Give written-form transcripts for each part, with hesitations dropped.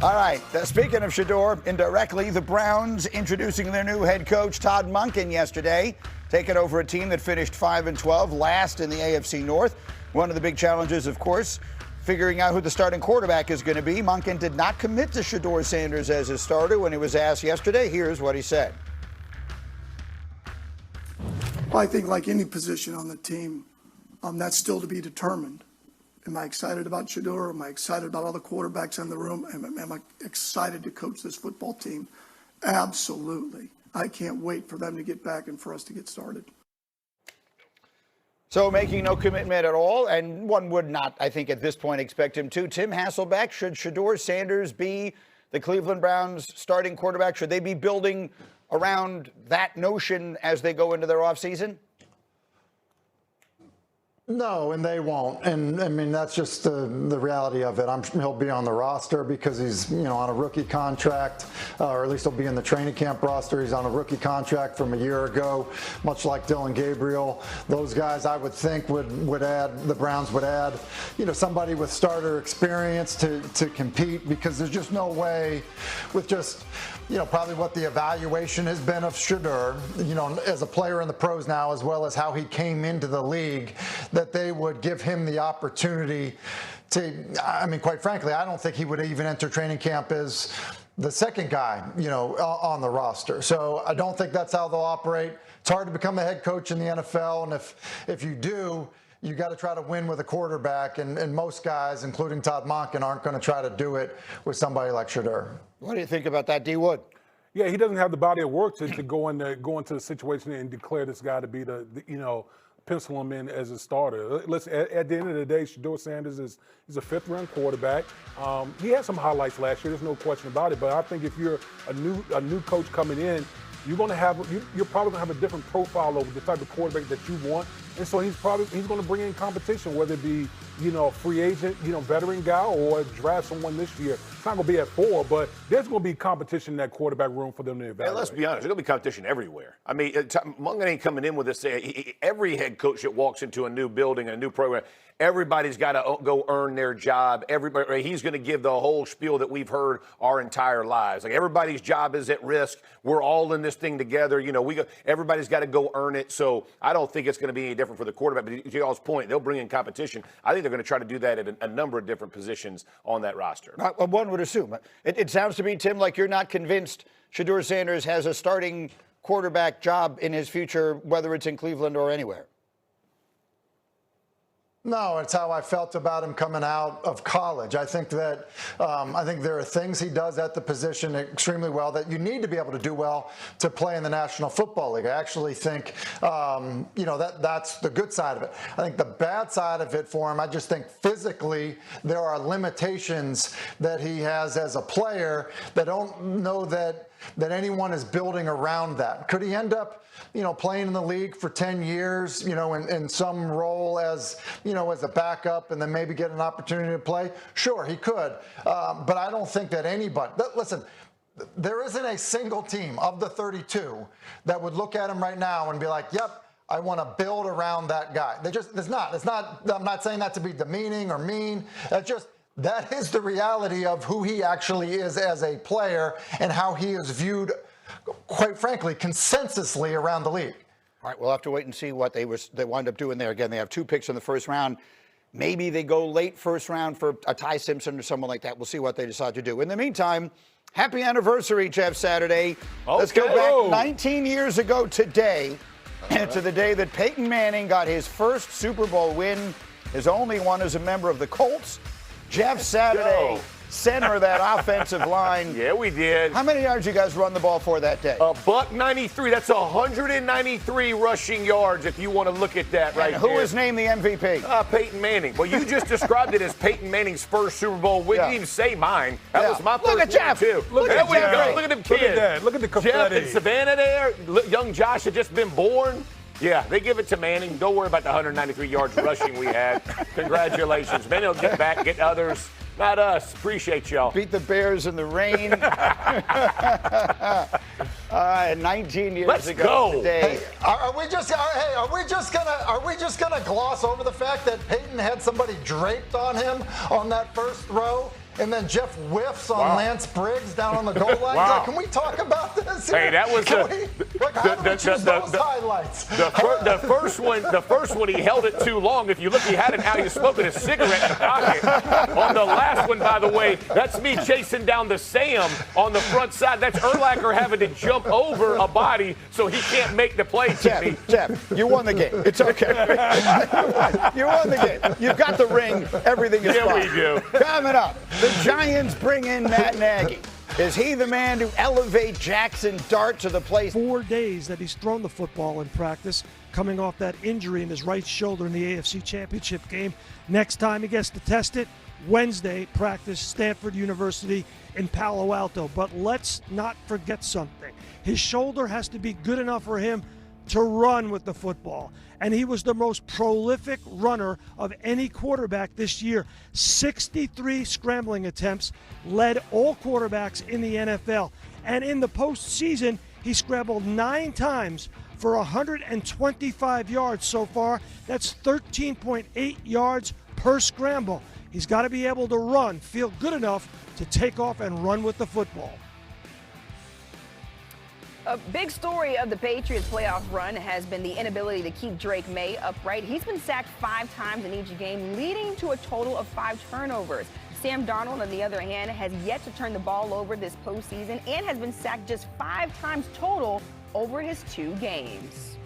All right, speaking of Shedeur, indirectly, the Browns introducing their new head coach, Todd Monken, yesterday, taking over a team that finished 5-12, last in the AFC North. One of the big challenges, of course, figuring out who the starting quarterback is going to be. Monken did not commit to Shedeur Sanders as his starter when he was asked yesterday. Here's what he said. Well, I think like any position on the team, that's still to be determined. Am I excited about Shedeur? Am I excited about all the quarterbacks in the room? Am I excited to coach this football team? Absolutely. I can't wait for them to get back and for us to get started. So making no commitment at all, and one would not, I think, at this point expect him to. Tim Hasselbeck, should Shedeur Sanders be the Cleveland Browns starting quarterback? Should they be building around that notion as they go into their offseason? No, and they won't. And I mean, that's just the reality of it. He'll be on the roster because he's, on a rookie contract, or at least he'll be in the training camp roster. He's on a rookie contract from a year ago, much like Dylan Gabriel. Those guys, I would think, would add, the Browns would add, somebody with starter experience to compete, because there's just no way with just, probably what the evaluation has been of Shedeur, as a player in the pros now, as well as how he came into the league, that they would give him the opportunity to, quite frankly, I don't think he would even enter training camp as the second guy, on the roster. So I don't think that's how they'll operate. It's hard to become a head coach in the NFL, and if you do, you got to try to win with a quarterback, and most guys, including Todd Monken, aren't going to try to do it with somebody like Shedeur. What do you think about that, D. Wood? Yeah, he doesn't have the body of work to go into the situation and declare this guy to be the pencil him in as a starter. Listen, at the end of the day, Shedeur Sanders is a fifth-round quarterback. He had some highlights last year. There's no question about it. But I think if you're a new coach coming in, you're probably gonna have a different profile of the type of quarterback that you want. And so he's going to bring in competition, whether it be free agent, veteran guy, or draft someone this year. It's not going to be at 4, but there's going to be competition in that quarterback room for them to evaluate. Yeah, let's be honest. There's going to be competition everywhere. I mean, Monken ain't coming in with this. Every head coach that walks into a new building, a new program, everybody's got to go earn their job. He's going to give the whole spiel that we've heard our entire lives. Like, everybody's job is at risk. We're all in this thing together. Everybody's got to go earn it. So I don't think it's going to be any different for the quarterback. But to y'all's point, they'll bring in competition. I think they're going to try to do that at a number of different positions on that roster. One would assume. It sounds to me, Tim, like you're not convinced Shedeur Sanders has a starting quarterback job in his future, whether it's in Cleveland or anywhere. No, it's how I felt about him coming out of college. I think that there are things he does at the position extremely well that you need to be able to do well to play in the National Football League. I actually think, that's the good side of it. I think the bad side of it for him, I just think physically there are limitations that he has as a player that don't know that anyone is building around that. Could he end up, playing in the league for 10 years, in some role as a backup, and then maybe get an opportunity to play? Sure, he could. But I don't think that anybody, listen, there isn't a single team of the 32 that would look at him right now and be like, yep, I want to build around that guy. It's not, I'm not saying that to be demeaning or mean. That is the reality of who he actually is as a player and how he is viewed, quite frankly, consensusly around the league. All right, we'll have to wait and see what they wind up doing there. Again, they have 2 picks in the first round. Maybe they go late first round for a Ty Simpson or someone like that. We'll see what they decide to do. In the meantime, happy anniversary, Jeff Saturday. Okay. Let's go back 19 years ago today, to the day that Peyton Manning got his first Super Bowl win, his only one as a member of the Colts. Jeff Saturday, center of that offensive line. Yeah, we did. How many yards you guys run the ball for that day? $193. That's 193 rushing yards, if you want to look at that right there. Who was named the MVP? Peyton Manning. Well, you just described it as Peyton Manning's first Super Bowl win. You didn't even say mine. That was my first Look at Jeff. too. Look there at we Jeff. go. Look at them kids. Look at that. Look at the confetti. Jeff and Savannah there. Young Josh had just been born. Yeah, they give it to Manning. Don't worry about the 193 yards rushing we had. Congratulations. Manning will get back, get others. Not us. Appreciate y'all. Beat the Bears in the rain. 19 years Let's ago go. today. Hey, are we just gonna gloss over the fact that Peyton had somebody draped on him on that first throw? And then Jeff whiffs on Wow. Lance Briggs down on the goal line. Wow. Like, can we talk about this? Hey, that was how do we choose those highlights? The first one, he held it too long. If you look, he had it out. He was smoking a cigarette in the pocket. On the last one, by the way, that's me chasing down the Sam on the front side. That's Urlacher having to jump over a body so he can't make the play. Jeff, you won the game. It's okay. You won the game. You've got the ring. Everything is fine. We do. Coming up, the Giants bring in Matt Nagy. Is he the man to elevate Jackson Dart to the place? 4 days that he's thrown the football in practice, coming off that injury in his right shoulder in the AFC Championship game. Next time he gets to test it, Wednesday, practice, Stanford University in Palo Alto. But let's not forget something. His shoulder has to be good enough for him to run with the football. And he was the most prolific runner of any quarterback this year. 63 scrambling attempts, led all quarterbacks in the NFL. And in the postseason, he scrambled 9 times for 125 yards so far. That's 13.8 yards per scramble. He's got to be able to run, feel good enough to take off and run with the football. A big story of the Patriots' playoff run has been the inability to keep Drake May upright. He's been sacked 5 times in each game, leading to a total of 5 turnovers. Sam Darnold, on the other hand, has yet to turn the ball over this postseason and has been sacked just 5 times total over his 2 games.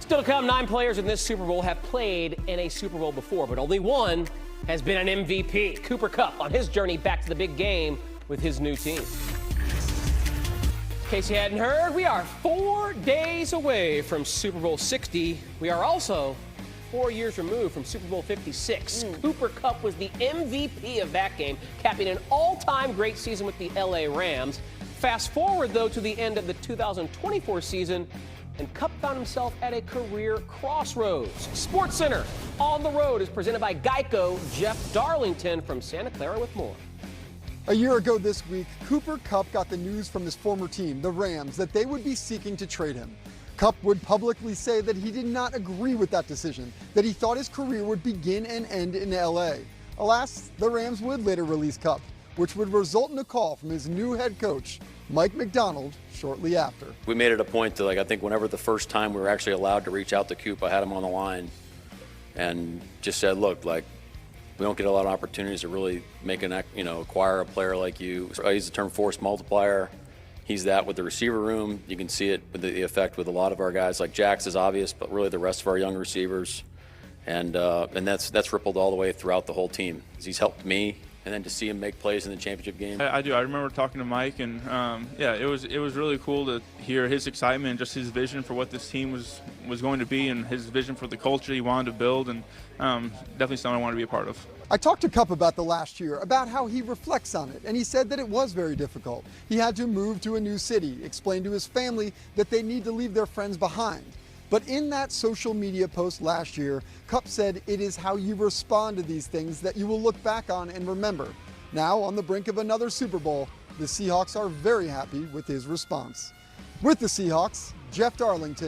Still to come, 9 players in this Super Bowl have played in a Super Bowl before, but only one has been an MVP. Cooper Kupp on his journey back to the big game with his new team. In case you hadn't heard, we are 4 days away from Super Bowl 60. We are also 4 years removed from Super Bowl 56. Cooper Kupp was the MVP of that game, capping an all-time great season with the LA Rams. Fast forward, though, to the end of the 2024 season, and Kupp found himself at a career crossroads. SportsCenter on the road is presented by Geico. Jeff Darlington from Santa Clara with more. A year ago this week, Cooper Kupp got the news from his former team, the Rams, that they would be seeking to trade him. Kupp would publicly say that he did not agree with that decision, that he thought his career would begin and end in LA. Alas, the Rams would later release Kupp, which would result in a call from his new head coach, Mike Macdonald, shortly after. We made it a point to, I think whenever the first time we were actually allowed to reach out to Coop, I had him on the line and just said, look, we don't get a lot of opportunities to really acquire a player like you. I use the term force multiplier. He's that with the receiver room. You can see it with the effect with a lot of our guys. Like Jax is obvious, but really the rest of our young receivers. And that's rippled all the way throughout the whole team. He's helped me. And then to see him make plays in the championship game. I do. I remember talking to Mike, and it was really cool to hear his excitement and just his vision for what this team was going to be, and his vision for the culture he wanted to build, and definitely something I wanted to be a part of. I talked to Kupp about the last year, about how he reflects on it, and he said that it was very difficult. He had to move to a new city, explain to his family that they need to leave their friends behind. But in that social media post last year, Kupp said it is how you respond to these things that you will look back on and remember. Now, on the brink of another Super Bowl, the Seahawks are very happy with his response. With the Seahawks, Jeff Darlington.